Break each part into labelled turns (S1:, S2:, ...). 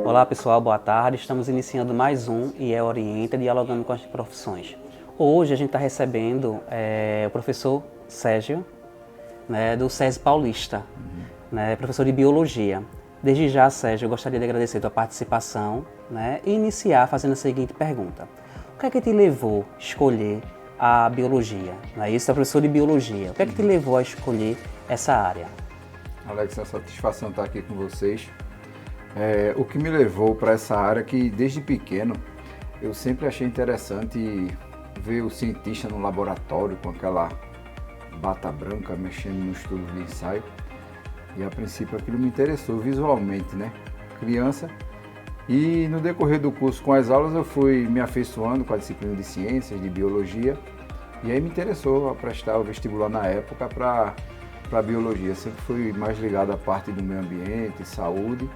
S1: Olá pessoal, boa tarde. Estamos iniciando mais um IE Orienta, dialogando com as profissões. Hoje a gente está recebendo o professor Sérgio, do SESI Paulista, professor de Biologia. Desde já, Sérgio, eu gostaria de agradecer a tua participação e iniciar fazendo a seguinte pergunta. O que é que te levou a escolher a Biologia? Isso é professor de Biologia. O que é que te levou a escolher essa área?
S2: Alex, é uma satisfação estar aqui com vocês. O que me levou para essa área que, desde pequeno, eu sempre achei interessante ver o cientista no laboratório com aquela bata branca mexendo nos tubos de ensaio. E, a princípio, aquilo me interessou visualmente, criança. E, no decorrer do curso com as aulas, eu fui me afeiçoando com a disciplina de ciências, de biologia. E aí me interessou a prestar o vestibular na época para biologia. Sempre fui mais ligado à parte do meio ambiente, saúde.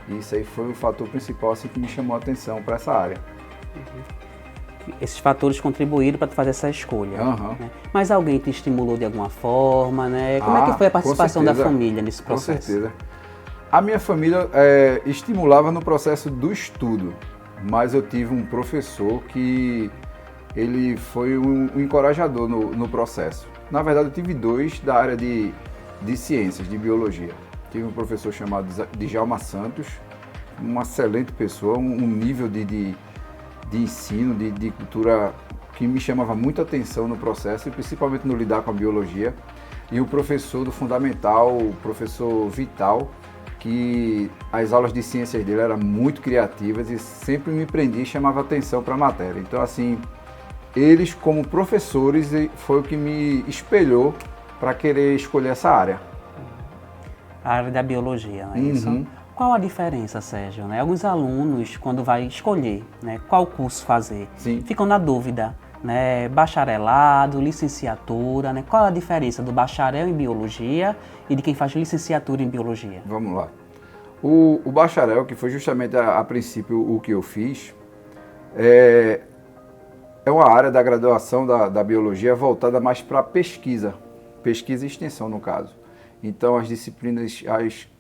S2: E isso aí foi o fator principal que me chamou a atenção para essa área.
S1: Esses fatores contribuíram para tu fazer essa escolha. Mas alguém te estimulou de alguma forma, Como é que foi a participação da família nesse processo?
S2: Com certeza. A minha família estimulava no processo do estudo, mas eu tive um professor que ele foi um encorajador no processo. Na verdade, eu tive dois da área de ciências, de biologia. Tive um professor chamado Djalma Santos, uma excelente pessoa, um nível de ensino, de cultura que me chamava muita atenção no processo, e principalmente no lidar com a biologia. E o professor do Fundamental, o professor Vital, que as aulas de ciências dele eram muito criativas e sempre me prendia e chamava atenção para a matéria. Então, assim, eles como professores foi o que me espelhou para querer escolher essa área.
S1: A área da biologia, não é isso? Qual a diferença, Sérgio? Alguns alunos, quando vai escolher qual curso fazer, ficam na dúvida, bacharelado, licenciatura, qual a diferença do bacharel em biologia e de quem faz licenciatura em biologia?
S2: Vamos lá. O bacharel, que foi justamente a princípio o que eu fiz, é uma área da graduação da biologia voltada mais para pesquisa e extensão no caso. Então, as disciplinas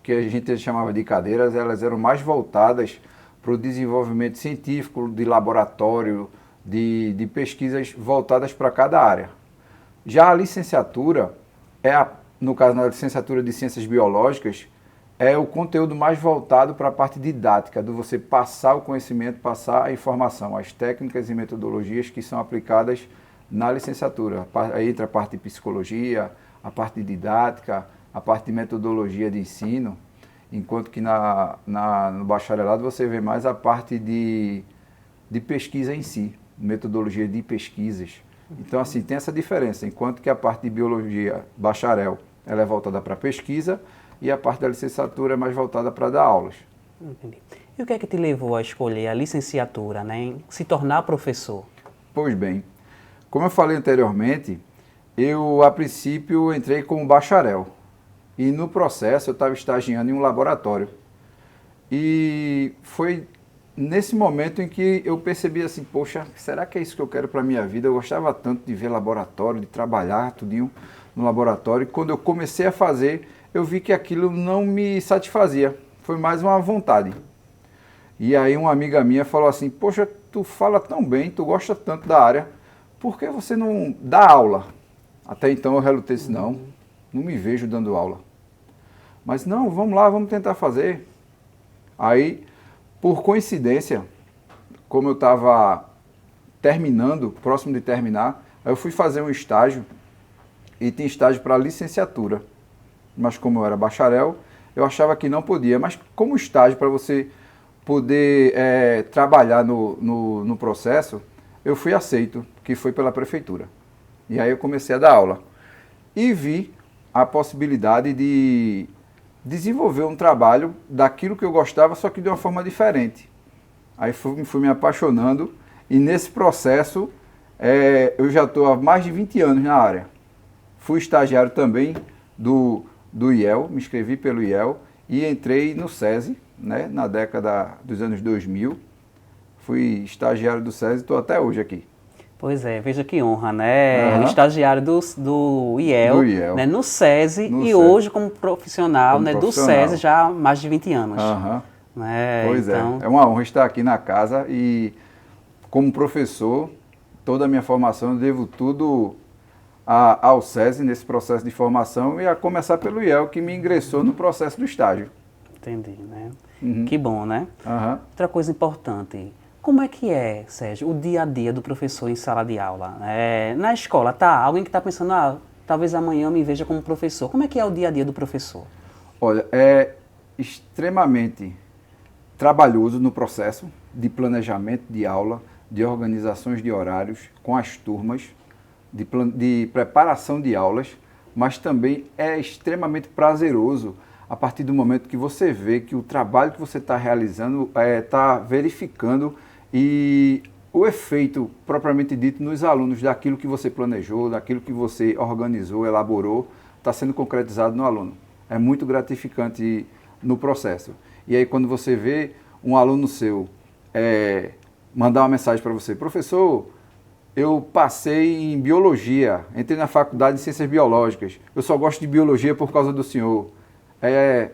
S2: que a gente chamava de cadeiras, elas eram mais voltadas para o desenvolvimento científico, de laboratório, de pesquisas voltadas para cada área. Já a licenciatura, no caso da licenciatura de Ciências Biológicas, é o conteúdo mais voltado para a parte didática, de você passar o conhecimento, passar a informação, as técnicas e metodologias que são aplicadas na licenciatura. Aí entra a parte de psicologia, a parte de didática, a parte de metodologia de ensino, enquanto que no bacharelado você vê mais a parte de pesquisa em si, metodologia de pesquisas. Então, assim, tem essa diferença, enquanto que a parte de biologia bacharel ela é voltada para pesquisa e a parte da licenciatura é mais voltada para dar aulas.
S1: Entendi. E o que é que te levou a escolher a licenciatura, em se tornar professor?
S2: Pois bem, como eu falei anteriormente, eu a princípio entrei como bacharel. E no processo eu estava estagiando em um laboratório. E foi nesse momento em que eu percebi assim, poxa, será que é isso que eu quero para a minha vida? Eu gostava tanto de ver laboratório, de trabalhar tudinho no laboratório. E quando eu comecei a fazer, eu vi que aquilo não me satisfazia. Foi mais uma vontade. E aí uma amiga minha falou assim, poxa, tu fala tão bem, tu gosta tanto da área, por que você não dá aula? Até então eu relutei, disse, não me vejo dando aula. Mas não, vamos lá, vamos tentar fazer. Aí, por coincidência, como eu estava próximo de terminar, eu fui fazer um estágio e tinha estágio para licenciatura. Mas como eu era bacharel, eu achava que não podia. Mas como estágio para você poder trabalhar no processo, eu fui aceito, que foi pela prefeitura. E aí eu comecei a dar aula. E vi a possibilidade de desenvolver um trabalho daquilo que eu gostava, só que de uma forma diferente. Aí fui me apaixonando e nesse processo eu já estou há mais de 20 anos na área. Fui estagiário também do IEL, me inscrevi pelo IEL e entrei no SESI, na década dos anos 2000. Fui estagiário do SESI e estou até hoje aqui.
S1: Pois é, veja que honra, né?
S2: Aham.
S1: Estagiário do IEL,
S2: Do IEL.
S1: né? No SESI
S2: No
S1: e
S2: SESI.
S1: hoje como profissional,
S2: Como
S1: né? Do
S2: profissional.
S1: SESI já há mais de 20 anos.
S2: Aham.
S1: Né?
S2: Pois é.
S1: Então,
S2: É uma honra estar aqui na casa e, como professor, toda a minha formação eu devo tudo ao SESI nesse processo de formação e a começar pelo IEL, que me ingressou no processo do estágio.
S1: entendi, né?
S2: Uhum.
S1: Que bom, né?
S2: Aham.
S1: Outra coisa importante, como é que é, Sérgio, o dia a dia do professor em sala de aula? Na escola, tá? Alguém que está pensando, talvez amanhã eu me veja como professor. Como é que é o dia a dia do professor?
S2: Olha, é extremamente trabalhoso no processo de planejamento de aula, de organizações de horários com as turmas, de preparação de aulas, mas também é extremamente prazeroso a partir do momento que você vê que o trabalho que você está realizando está verificando e o efeito propriamente dito nos alunos daquilo que você planejou, daquilo que você organizou, elaborou, está sendo concretizado no aluno. É muito gratificante no processo. E aí quando você vê um aluno seu mandar uma mensagem para você, professor, eu passei em biologia, entrei na faculdade de ciências biológicas, eu só gosto de biologia por causa do senhor. É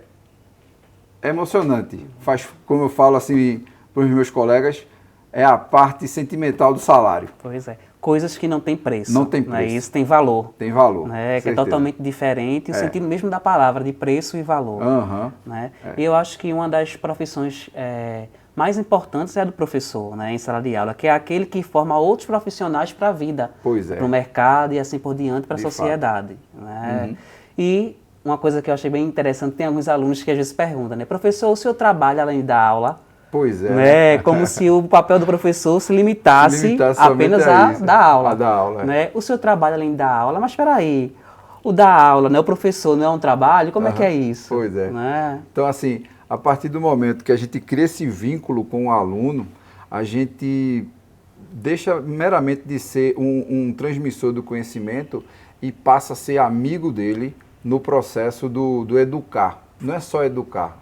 S2: emocionante, faz, como eu falo assim para os meus colegas, é a parte sentimental do salário.
S1: Pois é. Coisas que não tem preço.
S2: Não tem
S1: Né?
S2: preço.
S1: Isso tem valor.
S2: Tem valor.
S1: Né? Que é
S2: certeza.
S1: totalmente diferente, o sentido mesmo da palavra, de preço e valor.
S2: Aham.
S1: Né? E eu acho que uma das profissões mais importantes é a do professor, né, em sala de aula, que é aquele que forma outros profissionais para a vida,
S2: Pois é.
S1: para o mercado e assim por diante, para a
S2: De
S1: sociedade. Né?
S2: Uhum.
S1: E uma coisa que eu achei bem interessante, tem alguns alunos que às vezes perguntam, né, professor, o senhor trabalha além da aula?
S2: Pois é.
S1: Né? Como se o papel do professor se limitasse apenas
S2: somente a isso,
S1: da aula.
S2: a da aula,
S1: Né? O senhor trabalha além da aula, mas espera aí, o da aula, né? O professor não é um trabalho? Como é que é isso?
S2: Pois é.
S1: Né?
S2: Então, assim, a partir do momento que a gente cria esse vínculo com o aluno, a gente deixa meramente de ser um transmissor do conhecimento e passa a ser amigo dele no processo do educar. Não é só educar,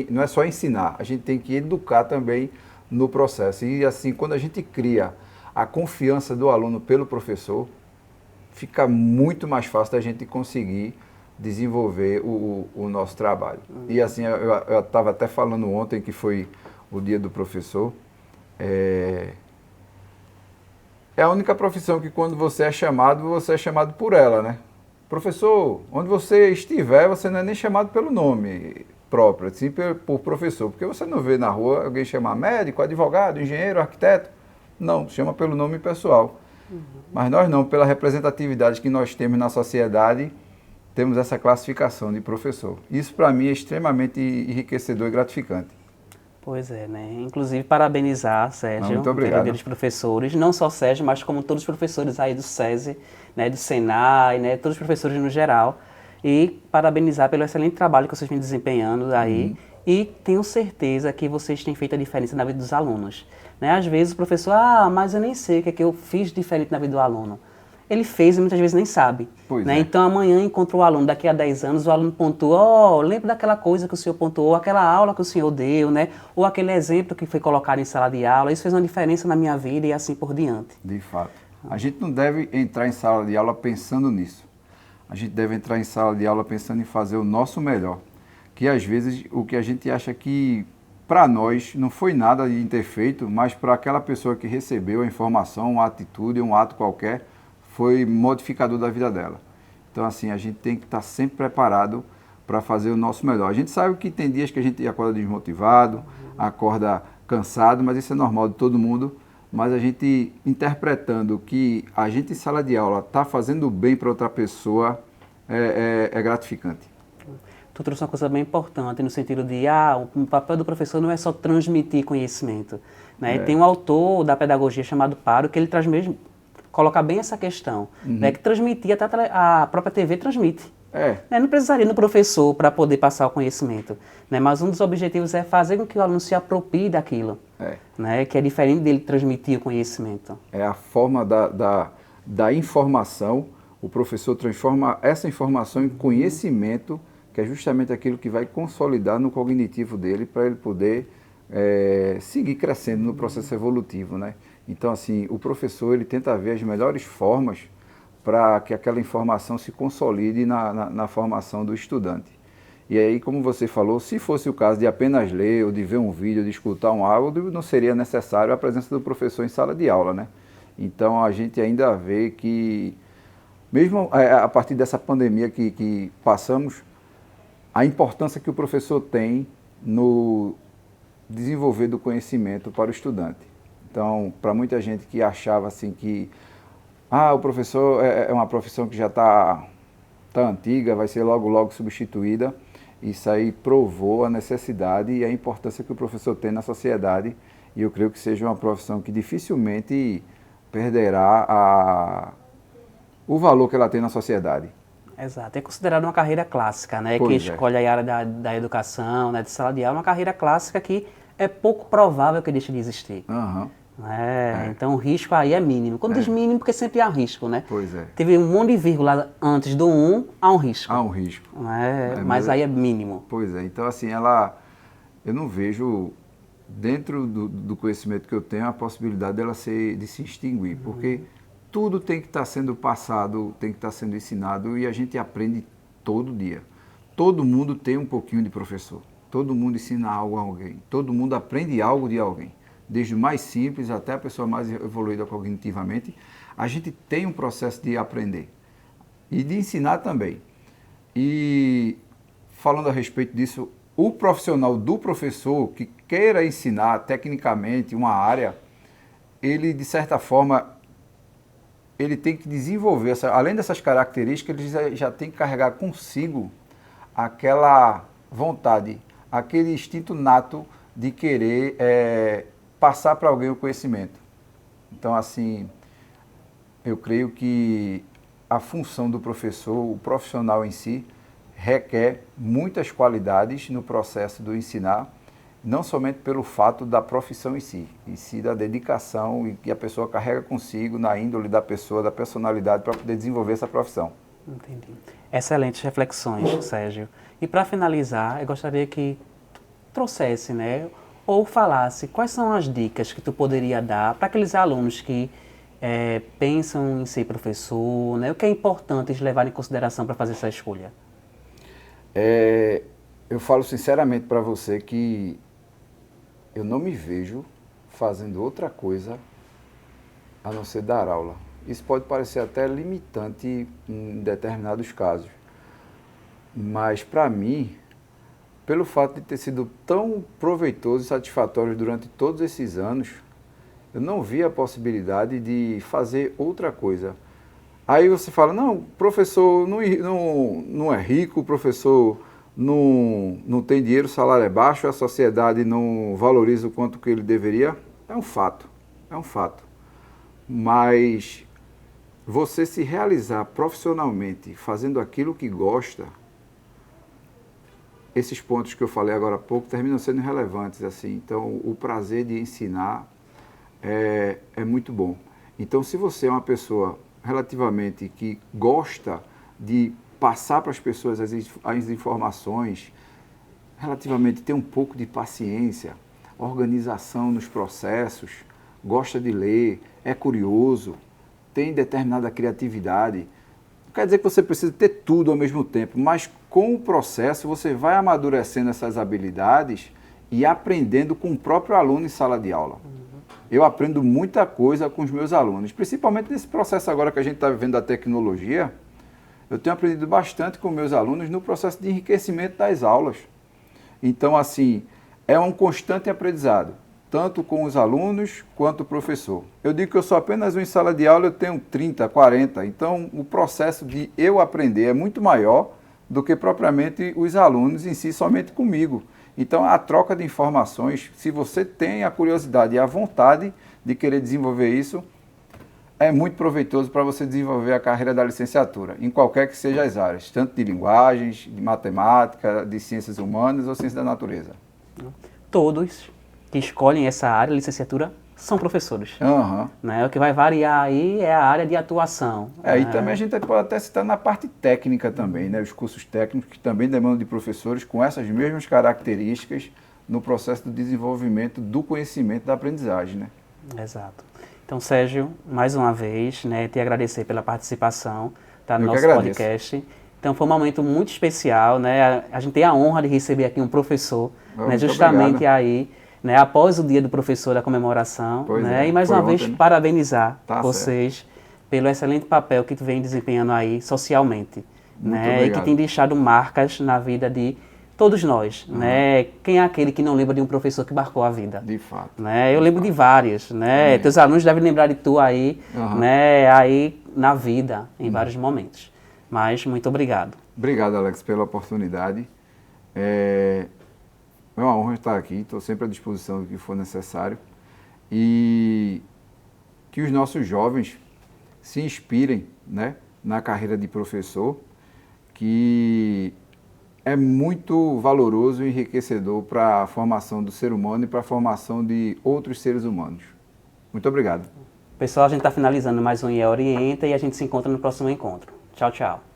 S2: não é só ensinar, a gente tem que educar também no processo. E assim, quando a gente cria a confiança do aluno pelo professor, fica muito mais fácil da gente conseguir desenvolver o nosso trabalho. E assim, eu estava até falando ontem, que foi o dia do professor, é a única profissão que quando você é chamado por ela, né? Professor, onde você estiver, você não é nem chamado pelo nome próprio, assim por professor, porque você não vê na rua alguém chamar médico, advogado, engenheiro, arquiteto, não, chama pelo nome pessoal. Mas nós não, pela representatividade que nós temos na sociedade, temos essa classificação de professor. Isso para mim é extremamente enriquecedor e gratificante.
S1: Pois é, né? Inclusive parabenizar, Sérgio,
S2: Muito obrigado.
S1: pelo Dia dos Professores, não só Sérgio, mas como todos os professores aí do SESI, né, do Senai, né, todos os professores no geral, e parabenizar pelo excelente trabalho que vocês vêm desempenhando aí, e tenho certeza que vocês têm feito a diferença na vida dos alunos. Né? Às vezes o professor, mas eu nem sei o que é que eu fiz diferente na vida do aluno. Ele fez e muitas vezes nem sabe.
S2: Pois
S1: né?
S2: é.
S1: Então amanhã encontra o aluno, daqui a 10 anos, o aluno pontua, lembra daquela coisa que o senhor pontuou, aquela aula que o senhor deu, né? Ou aquele exemplo que foi colocado em sala de aula, isso fez uma diferença na minha vida e assim por diante.
S2: De fato. A gente não deve entrar em sala de aula pensando nisso. A gente deve entrar em sala de aula pensando em fazer o nosso melhor. Que às vezes o que a gente acha que para nós não foi nada de ter feito, mas para aquela pessoa que recebeu a informação, uma atitude, um ato qualquer, foi modificador da vida dela. Então, assim, a gente tem que estar sempre preparado para fazer o nosso melhor. A gente sabe que tem dias que a gente acorda desmotivado, acorda cansado, mas isso é normal de todo mundo. Mas a gente interpretando que a gente em sala de aula está fazendo bem para outra pessoa é gratificante.
S1: Tu trouxe uma coisa bem importante no sentido de, o papel do professor não é só transmitir conhecimento. Né? E tem um autor da pedagogia chamado Paro que ele traz mesmo, coloca bem essa questão, né? Que transmitir, até a própria TV transmite. Né? Não precisaria do professor para poder passar o conhecimento. Né? Mas um dos objetivos é fazer com que o aluno se aproprie daquilo. Né? Que é diferente dele transmitir o conhecimento.
S2: É a forma da informação, o professor transforma essa informação em conhecimento, que é justamente aquilo que vai consolidar no cognitivo dele para ele poder seguir crescendo no processo evolutivo, né? Então, assim, o professor ele tenta ver as melhores formas para que aquela informação se consolide na formação do estudante. E aí, como você falou, se fosse o caso de apenas ler, ou de ver um vídeo, de escutar um áudio, não seria necessário a presença do professor em sala de aula, né? Então, a gente ainda vê que, mesmo a partir dessa pandemia que passamos, a importância que o professor tem no desenvolver do conhecimento para o estudante. Então, para muita gente que achava assim que o professor é uma profissão que já está antiga, vai ser logo logo substituída, isso aí provou a necessidade e a importância que o professor tem na sociedade, e eu creio que seja uma profissão que dificilmente perderá o valor que ela tem na sociedade.
S1: Exato. É considerada uma carreira clássica, né?
S2: Pois
S1: Quem
S2: é.
S1: escolhe a área da educação, né, de sala de aula, é uma carreira clássica que é pouco provável que deixe de existir.
S2: Aham.
S1: Então o risco aí é mínimo. Quando diz mínimo, porque sempre há risco, né?
S2: Pois é.
S1: Teve um monte de vírgula antes do 1, há um risco.
S2: Há um risco.
S1: Mas aí é mínimo.
S2: Pois é. Então, assim, eu não vejo, dentro do conhecimento que eu tenho, a possibilidade dela de se extinguir, porque tudo tem que estar sendo passado, tem que estar sendo ensinado, e a gente aprende todo dia. Todo mundo tem um pouquinho de professor. Todo mundo ensina algo a alguém. Todo mundo aprende algo de alguém. Desde o mais simples até a pessoa mais evoluída cognitivamente, a gente tem um processo de aprender e de ensinar também. E falando a respeito disso, o profissional do professor que queira ensinar tecnicamente uma área, ele de certa forma, ele tem que desenvolver, além dessas características, ele já tem que carregar consigo aquela vontade, aquele instinto nato de querer passar para alguém o conhecimento. Então, assim, eu creio que a função do professor, o profissional em si, requer muitas qualidades no processo do ensinar, não somente pelo fato da profissão em si, e sim da dedicação e que a pessoa carrega consigo na índole da pessoa, da personalidade, para poder desenvolver essa profissão.
S1: Entendi. Excelentes reflexões, Sérgio. E para finalizar, eu gostaria que trouxesse, né, ou falasse quais são as dicas que tu poderia dar para aqueles alunos que pensam em ser professor, né, o que é importante eles levarem em consideração para fazer essa escolha?
S2: Eu falo sinceramente para você que eu não me vejo fazendo outra coisa a não ser dar aula. Isso pode parecer até limitante em determinados casos, mas para mim, pelo fato de ter sido tão proveitoso e satisfatório durante todos esses anos, eu não vi a possibilidade de fazer outra coisa. Aí você fala, não, o professor não é rico, o professor não tem dinheiro, o salário é baixo, a sociedade não valoriza o quanto que ele deveria. É um fato. Mas você se realizar profissionalmente fazendo aquilo que gosta, esses pontos que eu falei agora há pouco terminam sendo relevantes, assim. Então, o prazer de ensinar é muito bom. Então, se você é uma pessoa relativamente que gosta de passar para as pessoas as informações, relativamente ter um pouco de paciência, organização nos processos, gosta de ler, é curioso, tem determinada criatividade, não quer dizer que você precisa ter tudo ao mesmo tempo, mas com o processo você vai amadurecendo essas habilidades e aprendendo com o próprio aluno em sala de aula. Eu aprendo muita coisa com os meus alunos, principalmente nesse processo agora que a gente está vivendo da tecnologia. Eu tenho aprendido bastante com meus alunos no processo de enriquecimento das aulas. Então, assim, é um constante aprendizado, tanto com os alunos quanto o professor. Eu digo que eu sou apenas um em sala de aula, eu tenho 30, 40, então o processo de eu aprender é muito maior do que propriamente os alunos em si, somente comigo. Então, a troca de informações, se você tem a curiosidade e a vontade de querer desenvolver isso, é muito proveitoso para você desenvolver a carreira da licenciatura, em qualquer que seja as áreas, tanto de linguagens, de matemática, de ciências humanas ou ciência da natureza.
S1: Todos que escolhem essa área, licenciatura, são professores.
S2: Uhum.
S1: Né? O que vai variar aí é a área de atuação.
S2: E também a gente pode até citar na parte técnica também, né? Os cursos técnicos que também demandam de professores com essas mesmas características no processo do desenvolvimento do conhecimento da aprendizagem, né?
S1: Exato. Então, Sérgio, mais uma vez, né, te agradecer pela participação, tá, no
S2: Eu que
S1: nosso
S2: agradeço.
S1: podcast. Então, foi um momento muito especial, né? A gente tem a honra de receber aqui um professor, né,
S2: Muito
S1: justamente
S2: obrigado.
S1: aí, né, após o Dia do Professor da comemoração,
S2: Pois
S1: né?
S2: é,
S1: E mais
S2: foi
S1: uma
S2: ontem,
S1: vez
S2: né?
S1: parabenizar
S2: Tá
S1: vocês pelo excelente papel que tu vem desempenhando aí socialmente,
S2: Muito
S1: né? E que
S2: obrigado.
S1: tem deixado marcas na vida de todos nós, né? Quem é aquele que não lembra de um professor que marcou a vida?
S2: De fato.
S1: Né? Eu lembro de vários, né?
S2: Também.
S1: Teus alunos devem lembrar de tu aí,
S2: Aham.
S1: né? Aí na vida, em vários momentos. Mas muito obrigado.
S2: Obrigado, Alex, pela oportunidade. É uma honra estar aqui, estou sempre à disposição do que for necessário. E que os nossos jovens se inspirem, né, na carreira de professor, que é muito valoroso e enriquecedor para a formação do ser humano e para a formação de outros seres humanos. Muito obrigado.
S1: Pessoal, a gente está finalizando mais um IE Orienta e a gente se encontra no próximo encontro. Tchau, tchau.